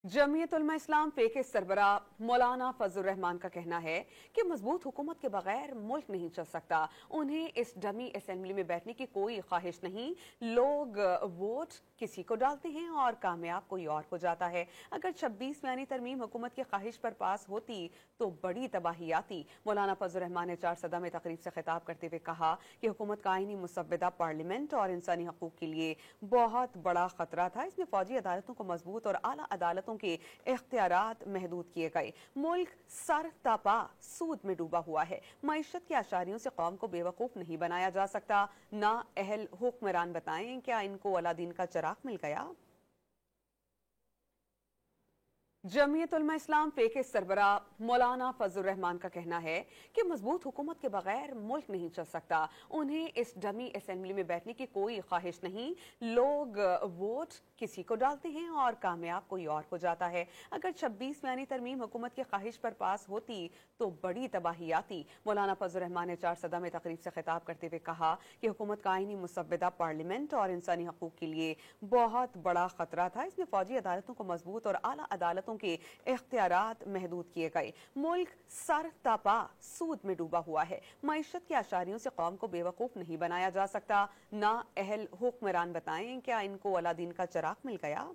जमीयत उलमा इस्लाम पे के सरबरा मौलाना फजलुर रहमान का कहना है कि मजबूत हुकूमत के बगैर मुल्क नहीं चल सकता। उन्हें इस डमी असेंबली में बैठने की कोई ख्वाहिश नहीं। लोग वोट किसी को डालते हैं और कामयाब कोई और हो जाता है। अगर 26वीं आईनी तरमीम हुकूमत की ख्वाहिश पर पास होती तो बड़ी तबाही आती। मौलाना फजलुर रहमान ने चार सदा में तकरीब से खिताब करते हुए कहा कि हुकूमत का आईनी मुसव्वदा पार्लियामेंट और इंसानी हकूक के लिए बहुत बड़ा खतरा था। इसमें फौजी अदालतों को मजबूत और आला अदालतों के इख्तियारात महदूद किए गए। मुल्क सर तपा सूद में डूबा हुआ है। मईशत की आशारियों से कौम को बेवकूफ नहीं बनाया जा सकता। ना अहल हुक्मरान बताएं क्या इनको अलादीन का चराग मिल गया। जमीयत उलमा इस्लाम पे के सरबरा मौलाना फजलुर रहमान का कहना है कि मजबूत हुकूमत के बगैर मुल्क नहीं चल सकता। उन्हें इस डमी असेंबली में बैठने की कोई ख्वाहिश नहीं। लोग वोट किसी को डालते हैं और कामयाब कोई और हो जाता है। अगर 26वीं आईनी तरमीम हुकूमत की ख्वाहिश पर पास होती तो बड़ी तबाही आती। मौलाना फजलुर रहमान ने चार सदा में तकरीब से खिताब करते हुए कहा कि हुकूमत का आईनी मुसव्वदा पार्लियामेंट और इंसानी हकूक के लिए बहुत बड़ा खतरा था। इसमें फौजी अदालतों को मजबूत और आला अदालतों के इख्तियारात महदूद किए गए। मुल्क सर तपा सूद में डूबा हुआ है। मईशत की आशारियों से कौम को बेवकूफ नहीं बनाया जा सकता। ना अहल हुक्मरान बताएं क्या इनको अलादीन का चराग मिल गया।